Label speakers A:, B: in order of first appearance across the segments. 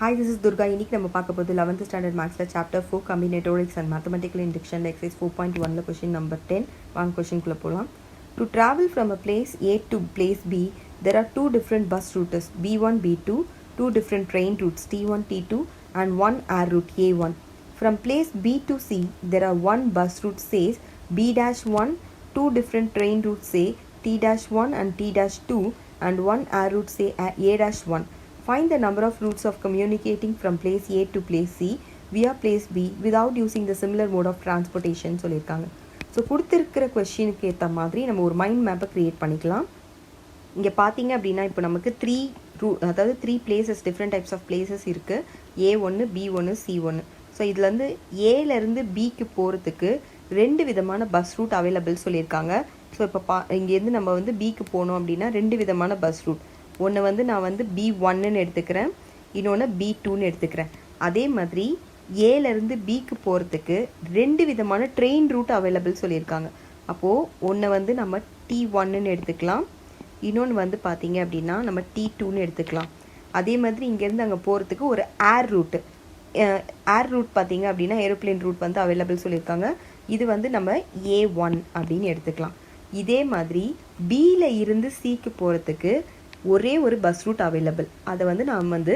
A: Hi, this is Durga. இன்னைக்கு நம்ம பார்க்க போகிறது 11th standard mathsல chapter 4 Combinatorics and Mathematical Induction exercise 4.1ல question number 10. வாங்க questionக்குள்ள போலாம். To travel from a place A to place B, there are two different bus routes B1, B2, two different train routes T1, T2 and one air route A1. From place B to C, there are one bus route says B-1, two different train routes say T-1 and T-2 and one air route say A-1. Find the number of routes of communicating from place A to place C via place B without using the similar mode of transportation சொல்லியிருக்காங்க. So கொடுத்துருக்கிற கொஷினுக்கு ஏற்ற மாதிரி நம்ம ஒரு mind மேப்பை create பண்ணிக்கலாம். இங்கே பார்த்தீங்க அப்படின்னா இப்போ நமக்கு three places different types of places இருக்குது. A1, B1, C1. ஸோ இதுலேருந்து ஏலேருந்து பிக்கு போகிறதுக்கு ரெண்டு விதமான பஸ் ரூட் அவைலபிள் சொல்லியிருக்காங்க. ஸோ இப்போ இங்கேருந்து நம்ம வந்து பிக்கு போனோம் அப்படின்னா ரெண்டு விதமான பஸ் ரூட். ஒன்று வந்து நான் வந்து B1ன்னு எடுத்துக்கிறேன், இன்னொன்று B2ன்னு எடுத்துக்கிறேன். அதே மாதிரி ஏலேருந்து பிக்கு போகிறதுக்கு ரெண்டு விதமான ட்ரெயின் ரூட் அவைலபிள் சொல்லியிருக்காங்க. அப்போது ஒன்று வந்து நம்ம T1ன்னு எடுத்துக்கலாம், இன்னொன்று வந்து பார்த்தீங்க அப்படின்னா நம்ம T2ன்னு எடுத்துக்கலாம். அதே மாதிரி இங்கேருந்து அங்கே போகிறதுக்கு ஒரு ஏர் ரூட் பார்த்தீங்க அப்படின்னா ஏரோப்ளேன் ரூட் வந்து அவைலபிள் சொல்லியிருக்காங்க. இது வந்து நம்ம A1 அப்படின்னு எடுத்துக்கலாம். இதே மாதிரி பியில் இருந்து சிக்கு போகிறதுக்கு ஒரே ஒரு பஸ் ரூட் அவைலபிள், அதை வந்து நான் வந்து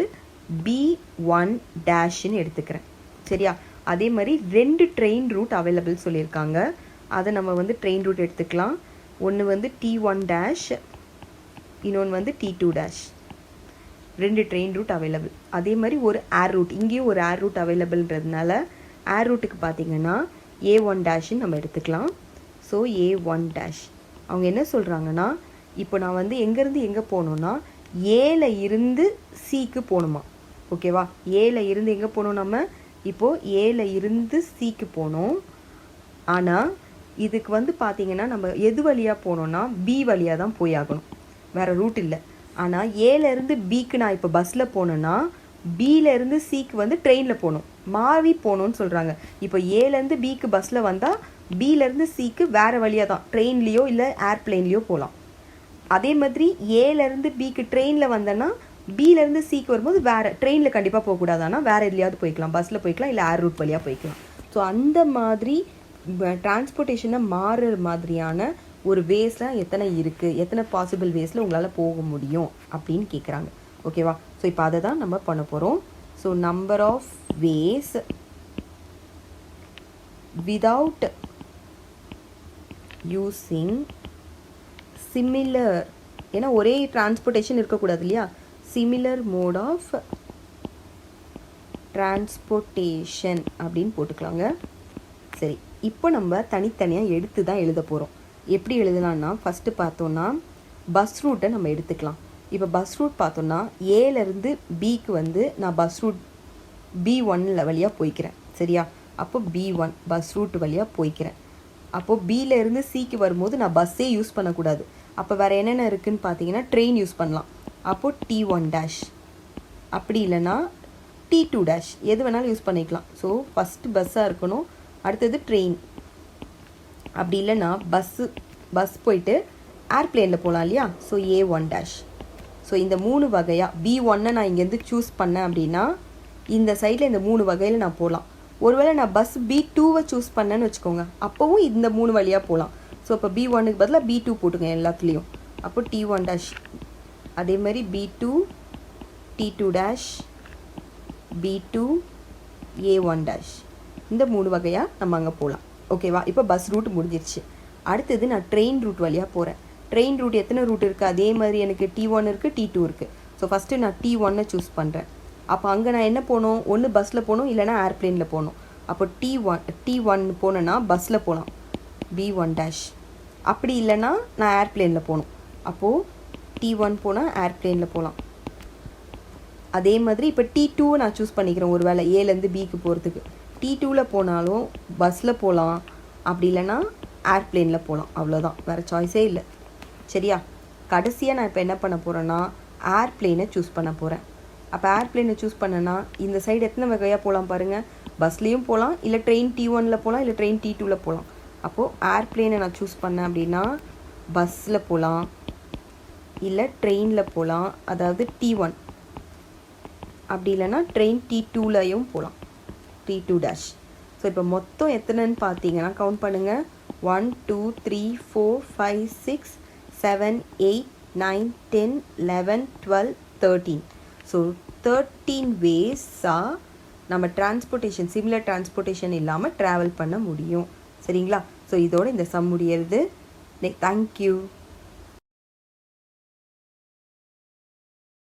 A: B1-ன்னு எடுத்துக்கிறேன். சரியா? அதே மாதிரி ரெண்டு ட்ரெயின் ரூட் அவைலபிள் சொல்லியிருக்காங்க. அதை நம்ம வந்து ட்ரெயின் ரூட் எடுத்துக்கலாம். ஒன்று வந்து T1-, இன்னொன்று வந்து T2-. ரெண்டு ட்ரெயின் ரூட் அவைலபிள். அதே மாதிரி ஒரு ஏர் ரூட், இங்கேயும் ஒரு ஏர் ரூட் அவைலபிள்ன்றதுனால ஏர் ரூட்டுக்கு பார்த்தீங்கன்னா A1-ன்னு நம்ம எடுத்துக்கலாம். So A1-. அவங்க என்ன சொல்கிறாங்கன்னா, இப்போ நான் வந்து எங்கேருந்து எங்கே போகணுன்னா ஏல இருந்து சிக்கு போகணுமா. ஓகேவா? ஏல இருந்து எங்கே போகணும், நம்ம இப்போது ஏல இருந்து சிக்கு போகணும். ஆனால் இதுக்கு வந்து பார்த்திங்கன்னா நம்ம எது வழியாக போகணுன்னா பி வழியாக தான் போய் ஆகணும், வேறு ரூட் இல்லை. ஆனால் ஏலேருந்து பிக்கு நான் இப்போ பஸ்ஸில் போனேன்னா பியிலேருந்து சிக்கு வந்து ட்ரெயினில் போகணும், மாறி போகணுன்னு சொல்கிறாங்க. இப்போ ஏலேருந்து பிக்கு பஸ்ஸில் வந்தால் பியிலேருந்து சிக்கு வேறு வழியாக தான் ட்ரெயின்லேயோ இல்லை ஏர்ப்ளேன்லேயோ போகலாம். அதே மாதிரி ஏலேருந்து பிக்கு ட்ரெயினில் வந்தேன்னா பியிலேருந்து சிக்கு வரும்போது வேறு ட்ரெயினில் கண்டிப்பாக போகக்கூடாது, ஆனால் வேறு எதுலையாவது போய்க்கலாம், பஸ்ஸில் போய்க்கலாம் இல்லை ஏர் ரூட் வழியாக போய்க்கலாம். ஸோ அந்த மாதிரி டிரான்ஸ்போர்ட்டேஷனை மாறுற மாதிரியான ஒரு வேஸில் எத்தனை இருக்குது, எத்தனை பாசிபிள் வேஸில் உங்களால் போக முடியும் அப்படின்னு கேட்குறாங்க. ஓகேவா? ஸோ இப்போ அதை தான் நம்ம பண்ண போகிறோம். So number of ways without using similar, ஏன்னா ஒரே டிரான்ஸ்போர்ட்டேஷன் இருக்கக்கூடாது இல்லையா, சிமிலர் மோட் ஆஃப் டிரான்ஸ்போர்ட்டேஷன் அப்படின்னு போட்டுக்கலாங்க. சரி, இப்போ நம்ம தனித்தனியாக எடுத்து தான் எழுத போகிறோம். எப்படி எழுதலான்னா ஃபஸ்ட்டு பார்த்தோன்னா பஸ் ரூட்டை நம்ம எடுத்துக்கலாம். இப்போ பஸ் ரூட் பார்த்தோன்னா ஏலேருந்து பிக்கு வந்து நான் பஸ் ரூட் B1 வழியாக போய்க்கிறேன். சரியா? அப்போ B1 பஸ் ரூட் வழியாக போய்க்கிறேன். அப்போது பியிலேருந்து சிக்கு வரும்போது நான் பஸ்ஸே யூஸ் பண்ணக்கூடாது. அப்போ வேறு என்னென்ன இருக்குதுன்னு பார்த்தீங்கன்னா ட்ரெயின் யூஸ் பண்ணலாம். அப்போது T1-, அப்படி இல்லைன்னா T2-, எது வேணாலும் யூஸ் பண்ணிக்கலாம். ஸோ ஃபஸ்ட்டு பஸ்ஸாக இருக்கணும், அடுத்தது ட்ரெயின். அப்படி இல்லைன்னா பஸ் போயிட்டு ஏர்ப்ளேனில் போகலாம் இல்லையா. So A1-. ஸோ இந்த மூணு வகையாக B1-ஐ நான் இங்கேருந்து சூஸ் பண்ணேன் அப்படின்னா இந்த சைடில் இந்த மூணு வகையில் நான் போகலாம். ஒருவேளை நான் பஸ் B2-வை சூஸ் பண்ணேன்னு வச்சுக்கோங்க, அப்போவும் இந்த மூணு வழியாக போகலாம். ஸோ இப்போ B1க்கு பதிலாக B2 போட்டுங்க எல்லாத்துலேயும். அப்போ T1-. அதே மாதிரி B2, T2-, B2, A1-. இந்த மூணு வகையாக நம்ம அங்கே போகலாம். ஓகேவா? இப்போ பஸ் ரூட் முடிஞ்சிருச்சு. அடுத்தது நான் ட்ரெயின் ரூட் வழியாக போகிறேன். ட்ரெயின் ரூட் எத்தனை ரூட் இருக்குது, அதே மாதிரி எனக்கு T1 இருக்குது, T2 இருக்குது. ஸோ ஃபஸ்ட்டு நான் T1-ஐ சூஸ் பண்ணுறேன். அப்போ அங்கே நான் என்ன போகணும், ஒன்று பஸ்ஸில் போகணும் இல்லைனா ஏர்ப்ளேனில் போகணும். அப்போ T1 போனேன்னா பஸ்ஸில் போகலாம் B1-. அப்படி இல்லைன்னா நான் ஏர்ப்ளேனில் போகணும். அப்போது T1 போனால் ஏர்ப்ளேனில் போகலாம். அதே மாதிரி இப்போ T2 நான் சூஸ் பண்ணிக்கிறேன். ஒரு வேளை ஏலேருந்து பிக்கு போகிறதுக்கு T2வில் போனாலும் பஸ்ஸில் போகலாம், அப்படி இல்லைன்னா ஏர்ப்ளேனில் போகலாம். அவ்வளோதான், வேறு சாய்ஸே இல்லை. சரியா? கடைசியாக நான் இப்போ என்ன பண்ண போகிறேன்னா ஏர்ப்ளேனை சூஸ் பண்ண போகிறேன். அப்போ ஏர்ப்ளேனை சூஸ் பண்ணேன்னா இந்த சைடு எத்தனை வகையாக போகலாம் பாருங்கள். பஸ்லேயும் போகலாம், இல்லை ட்ரெயின் T1ல் போகலாம், இல்லை ட்ரெயின் T2வில் போகலாம். அப்போது ஏர்ப்ளேனை நான் சூஸ் பண்ணேன் அப்படின்னா பஸ்ஸில் போகலாம், இல்லை ட்ரெயினில் போகலாம், அதாவது T1. அப்படி இல்லைன்னா ட்ரெயின் T2லையும் போகலாம், T2 டேஷ். ஸோ இப்போ மொத்தம் எத்தனைன்னு பார்த்தீங்கன்னா கவுண்ட் பண்ணுங்கள். 1 2 3 4 5 6 7 8 9 10 11 12 13. ஸோ 13 வேஸாக நம்ம டிரான்ஸ்போர்ட்டேஷன், சிமிலர் டிரான்ஸ்போர்ட்டேஷன் இல்லாமல் ட்ராவல் பண்ண முடியும். சரிங்களா? ஸோ இதோட இந்த சம் முடியறது. தேங்க்யூ.